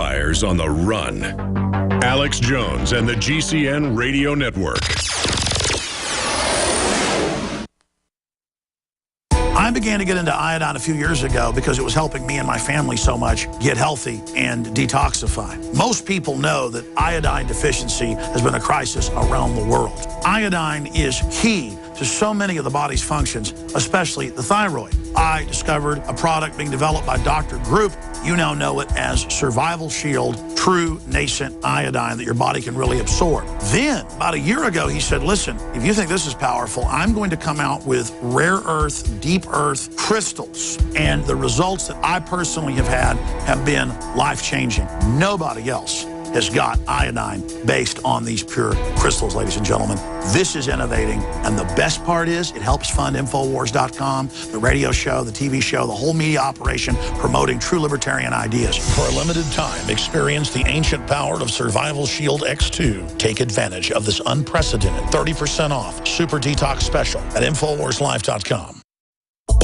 Empire's on the run. Alex Jones and the GCN Radio Network. I began to get into iodine a few years ago because it was helping me and my family so much get healthy and detoxify. Most people know that iodine deficiency has been a crisis around the world. Iodine is key to so many of the body's functions, especially the thyroid. I discovered a product being developed by Dr. Group. You now know it as Survival Shield, true nascent iodine that your body can really absorb. Then, about a year ago, he said, listen, if you think this is powerful, I'm going to come out with rare earth, deep earth crystals. And the results that I personally have had have been life-changing. Nobody else has got iodine based on these pure crystals, ladies and gentlemen. This is innovating, and the best part is it helps fund Infowars.com, the radio show, the TV show, the whole media operation promoting true libertarian ideas. For a limited time, experience the ancient power of Survival Shield X2. Take advantage of this unprecedented 30% off super detox special at InfoWarsLife.com.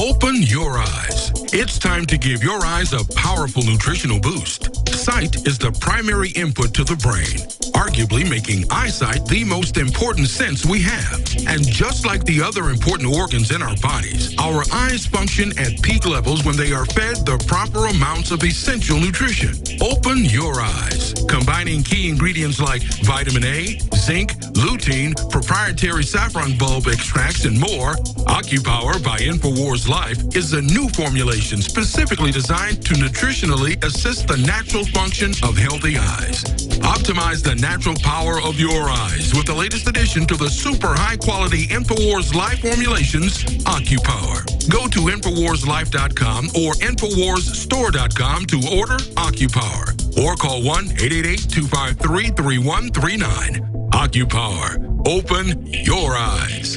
Open your eyes. It's time to give your eyes a powerful nutritional boost. Sight is the primary input to the brain, arguably making eyesight the most important sense we have. And just like the other important organs in our bodies, our eyes function at peak levels when they are fed the proper amounts of essential nutrition. Open your eyes. Combining key ingredients like vitamin A, zinc, lutein, proprietary saffron bulb extracts, and more, OcuPower by InfoWars Life is a new formulation specifically designed to nutritionally assist the natural function of healthy eyes. Optimize the natural power of your eyes with the latest addition to the super high-quality InfoWars Life formulations, OcuPower. Go to InfoWarsLife.com or InfoWarsStore.com to order OcuPower or call 1-888-253-3139. OcuPower. Open your eyes.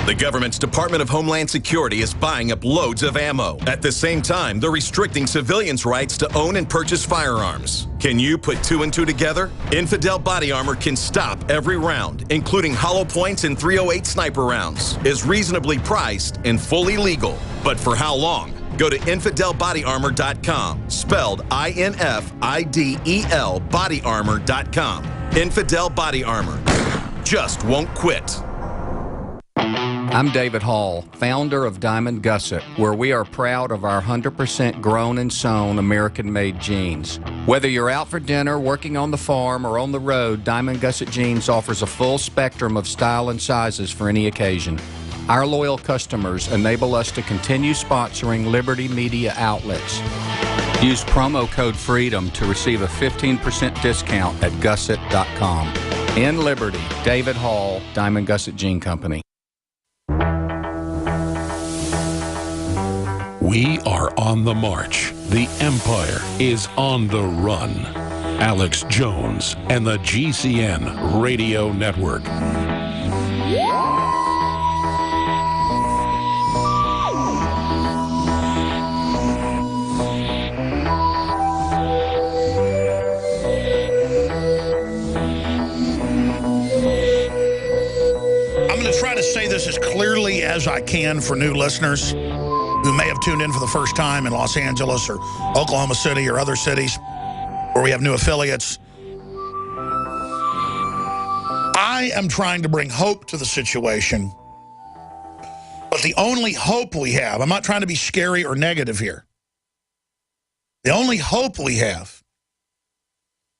The government's Department of Homeland Security is buying up loads of ammo. At the same time, they're restricting civilians' rights to own and purchase firearms. Can you put two and two together? Infidel Body Armor can stop every round, including hollow points and .308 sniper rounds, is reasonably priced and fully legal. But for how long? Go to InfidelBodyArmor.com, spelled INFIDEL bodyarmor.com. Infidel Body Armor. Just won't quit. I'm David Hall, founder of Diamond Gusset, where we are proud of our 100% grown and sewn American-made jeans. Whether you're out for dinner, working on the farm, or on the road, Diamond Gusset Jeans offers a full spectrum of style and sizes for any occasion. Our loyal customers enable us to continue sponsoring Liberty Media outlets. Use promo code FREEDOM to receive a 15% discount at gusset.com. In Liberty, David Hall, Diamond Gusset Jean Company. We are on the march. The Empire is on the run. Alex Jones and the GCN Radio Network. I'm going to try to say this as clearly as I can for new listeners who may have tuned in for the first time in Los Angeles or Oklahoma City or other cities where we have new affiliates. I am trying to bring hope to the situation, but the only hope we have, I'm not trying to be scary or negative here. The only hope we have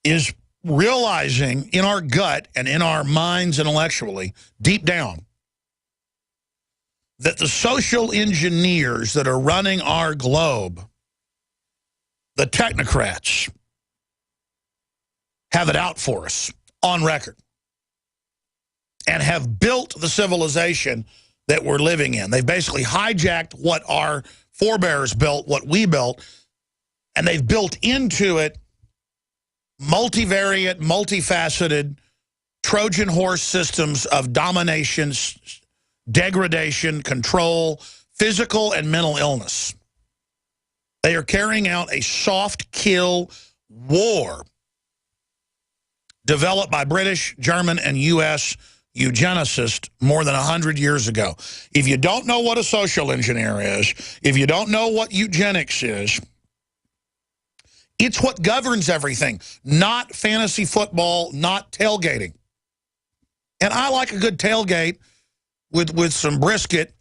is realizing in our gut and in our minds intellectually, deep down, that the social engineers that are running our globe, the technocrats, have it out for us on record and have built the civilization that we're living in. They've basically hijacked what our forebears built, what we built, and they've built into it multivariate, multifaceted Trojan horse systems of domination, degradation, control, physical and mental illness. They are carrying out a soft kill war developed by British, German, and U.S. eugenicists more than 100 years ago. If you don't know what a social engineer is, if you don't know what eugenics is, It's what governs everything, not fantasy football, not tailgating. And I like a good tailgate with some brisket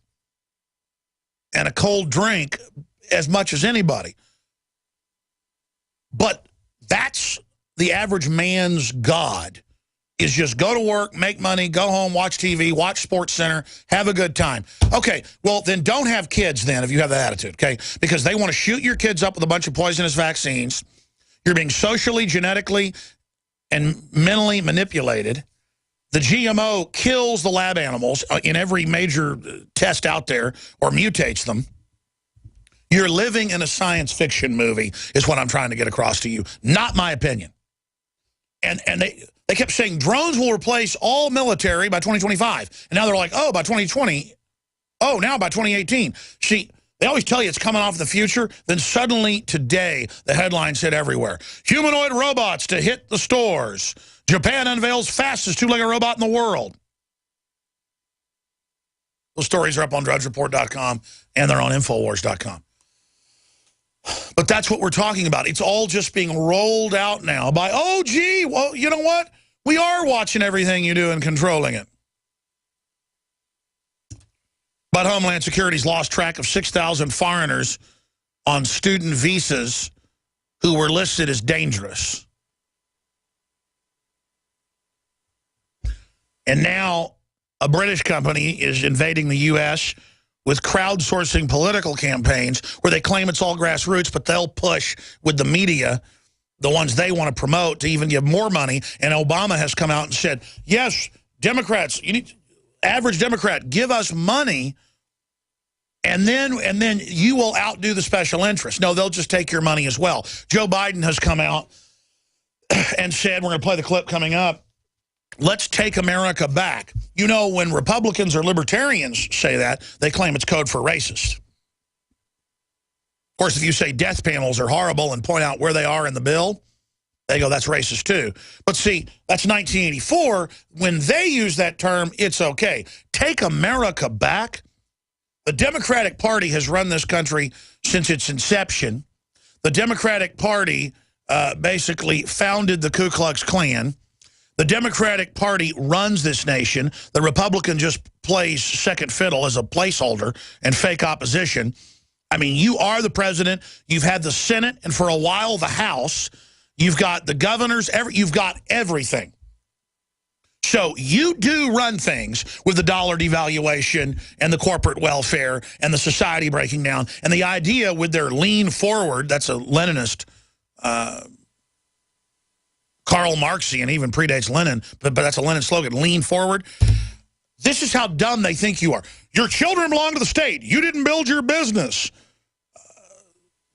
and a cold drink as much as anybody. But that's the average man's God, is just go to work, make money, go home, watch TV, watch Sports Center, have a good time. Okay, well, then don't have kids then if you have that attitude, okay? Because they want to shoot your kids up with a bunch of poisonous vaccines. You're being socially, genetically, and mentally manipulated. The GMO kills the lab animals in every major test out there or mutates them. You're living in a science fiction movie is what I'm trying to get across to you. Not my opinion. And they kept saying drones will replace all military by 2025. And now they're like, oh, by 2020. Oh, now by 2018. See, they always tell you it's coming off in the future. Then suddenly today, the headlines hit everywhere. Humanoid robots to hit the stores. Japan unveils fastest two-legged robot in the world. Those stories are up on drudgereport.com and they're on Infowars.com. But that's what we're talking about. It's all just being rolled out now by, oh, gee, well, you know what? We are watching everything you do and controlling it. But Homeland Security's lost track of 6,000 foreigners on student visas who were listed as dangerous. And now a British company is invading the U.S. with crowdsourcing political campaigns where they claim it's all grassroots, but they'll push with the media, the ones they want to promote, to even give more money. And Obama has come out and said, yes, Democrats, average Democrat, give us money, and then you will outdo the special interests. No, they'll just take your money as well. Joe Biden has come out and said, we're going to play the clip coming up, let's take America back. You know, when Republicans or libertarians say that, they claim it's code for racist. Of course, if you say death panels are horrible and point out where they are in the bill, they go, that's racist too. But see, that's 1984. When they use that term, it's okay. Take America back. The Democratic Party has run this country since its inception. The Democratic Party basically founded the Ku Klux Klan. The Democratic Party runs this nation. The Republican just plays second fiddle as a placeholder and fake opposition. I mean, you are the president. You've had the Senate and for a while the House. You've got the governors. You've got everything. So you do run things with the dollar devaluation and the corporate welfare and the society breaking down. And the idea with their lean forward, that's a Leninist Karl Marxian, even predates Lenin, but that's a Lenin slogan, lean forward. This is how dumb they think you are. Your children belong to the state. You didn't build your business.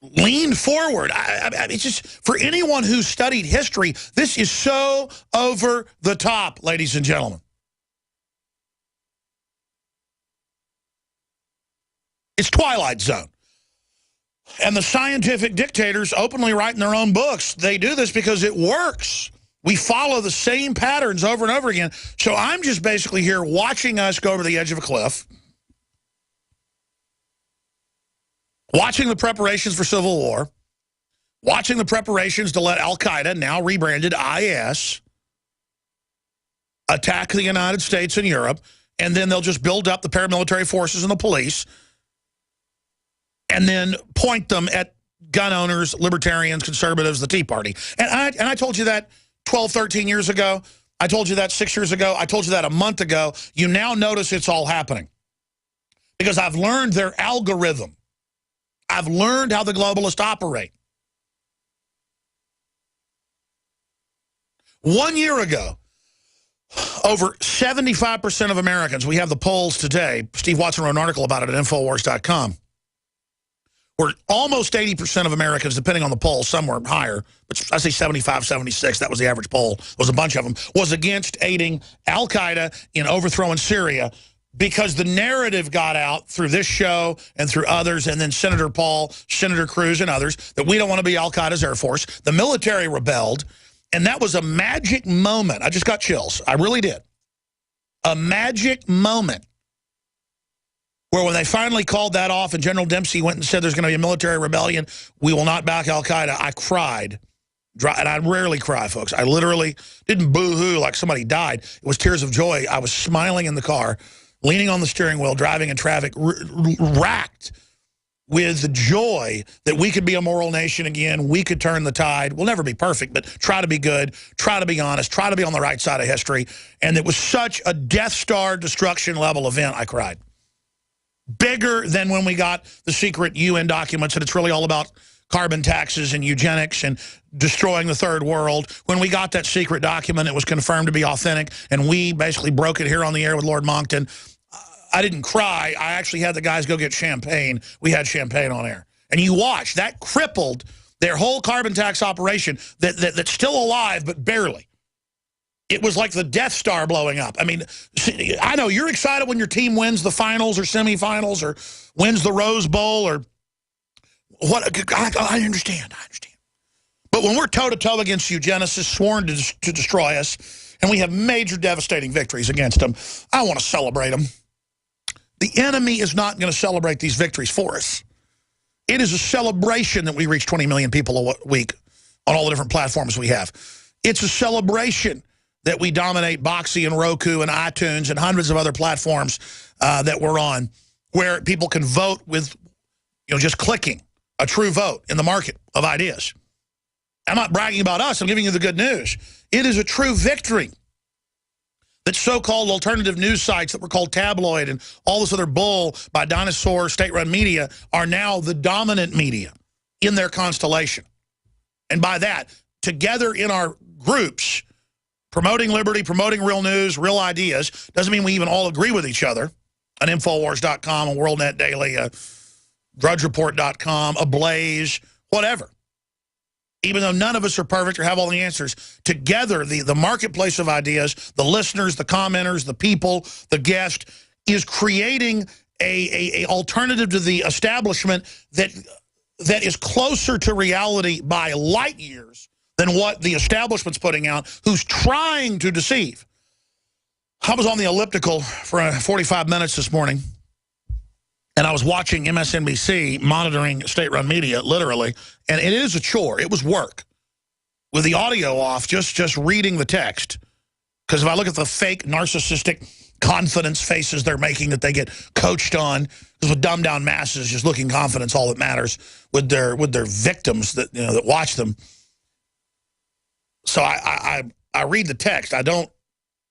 Lean forward. It's just, for anyone who's studied history, this is so over the top, ladies and gentlemen. It's Twilight Zone. And the scientific dictators openly write in their own books. They do this because it works. We follow the same patterns over and over again. So I'm just basically here watching us go over the edge of a cliff, watching the preparations for civil war, watching the preparations to let Al-Qaeda, now rebranded IS, attack the United States and Europe, and then they'll just build up the paramilitary forces and the police, and then point them at gun owners, libertarians, conservatives, the Tea Party. And I told you that 12, 13 years ago. I told you that 6 years ago. I told you that a month ago. You now notice it's all happening. Because I've learned their algorithm. I've learned how the globalists operate. 1 year ago, over 75% of Americans, we have the polls today, Steve Watson wrote an article about it at Infowars.com, where almost 80% of Americans, depending on the poll, somewhere higher, but I say 75, 76, that was the average poll, was a bunch of them, was against aiding Al-Qaeda in overthrowing Syria, because the narrative got out through this show and through others, and then Senator Paul, Senator Cruz, and others, that we don't want to be Al-Qaeda's Air Force. The military rebelled, and that was a magic moment. I just got chills. I really did. A magic moment where when they finally called that off and General Dempsey went and said there's going to be a military rebellion, we will not back al-Qaeda, I cried. And I rarely cry, folks. I literally didn't boo-hoo like somebody died. It was tears of joy. I was smiling in the car, leaning on the steering wheel, driving in traffic, racked with the joy that we could be a moral nation again. We could turn the tide. We'll never be perfect, but try to be good, try to be honest, try to be on the right side of history. And it was such a Death Star destruction level event, I cried. Bigger than when we got the secret UN documents, and it's really all about carbon taxes and eugenics and destroying the third world. When we got that secret document, it was confirmed to be authentic, and we basically broke it here on the air with Lord Monckton. I didn't cry. I actually had the guys go get champagne. We had champagne on air. And you watch, that crippled their whole carbon tax operation that's still alive, but barely. It was like the Death Star blowing up. I mean, I know you're excited when your team wins the finals or semifinals or wins the Rose Bowl or what. I understand. But when we're toe-to-toe against eugenicists sworn to destroy us, and we have major devastating victories against them, I want to celebrate them. The enemy is not going to celebrate these victories for us. It is a celebration that we reach 20 million people a week on all the different platforms we have. It's a celebration that we dominate Boxy and Roku and iTunes and hundreds of other platforms that we're on, where people can vote with, just clicking a true vote in the market of ideas. I'm not bragging about us. I'm giving you the good news. It is a true victory that so-called alternative news sites that were called tabloid and all this other bull by dinosaur state-run media are now the dominant media in their constellation. And by that, together in our groups, promoting liberty, promoting real news, real ideas, doesn't mean we even all agree with each other. An Infowars.com, a WorldNet Daily, a DrudgeReport.com, a Blaze, whatever. Even though none of us are perfect or have all the answers, together, the marketplace of ideas, the listeners, the commenters, the people, the guest, is creating a alternative to the establishment that is closer to reality by light years than what the establishment's putting out, who's trying to deceive. I was on the elliptical for 45 minutes this morning, and I was watching MSNBC monitoring state-run media, literally, and it is a chore. It was work. With the audio off, just reading the text. Because if I look at the fake, narcissistic confidence faces they're making that they get coached on, because with dumbed-down masses, just looking confidence all that matters with their victims that that watch them. So I read the text. I don't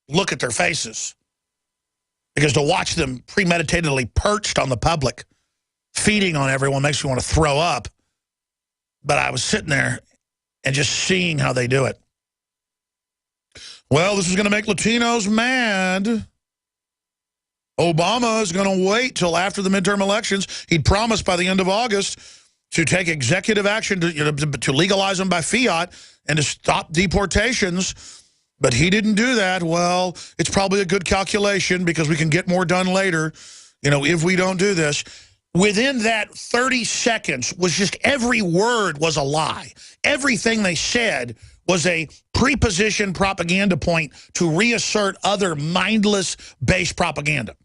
look at their faces. Because to watch them premeditatedly perched on the public, feeding on everyone, makes me want to throw up. But I was sitting there and just seeing how they do it. Well, this is going to make Latinos mad. Obama is going to wait till after the midterm elections. He'd promised by the end of August to take executive action to legalize them by fiat and to stop deportations. But he didn't do that. Well, it's probably a good calculation because we can get more done later, if we don't do this. Within that 30 seconds was just every word was a lie. Everything they said was a prepositioned propaganda point to reassert other mindless base propaganda.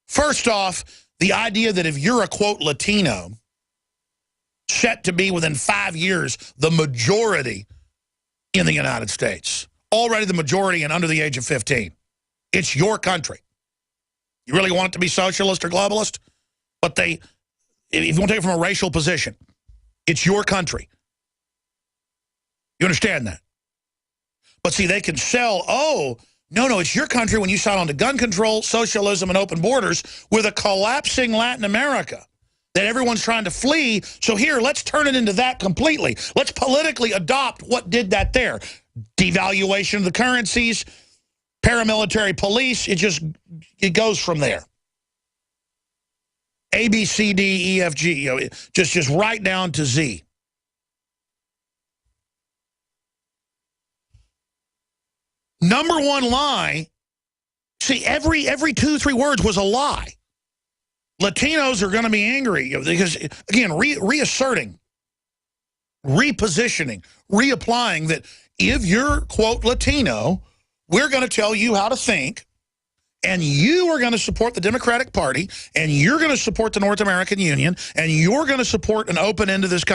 First off, the idea that if you're a, quote, Latino, set to be within 5 years the majority in the United States, already the majority and under the age of 15. It's your country. You really want it to be socialist or globalist? But if you want to take it from a racial position, it's your country. You understand that? But see, they can sell, no, it's your country when you sign on to gun control, socialism, and open borders with a collapsing Latin America that everyone's trying to flee. So here, let's turn it into that completely. Let's politically adopt what did that there. Devaluation of the currencies, paramilitary police, it goes from there. A, B, C, D, E, F, G, just right down to Z. Number one lie, see, every 2-3 words was a lie. Latinos are going to be angry because, again, reasserting, repositioning, reapplying that if you're, quote, Latino, we're going to tell you how to think, and you are going to support the Democratic Party, and you're going to support the North American Union, and you're going to support an open end to this country.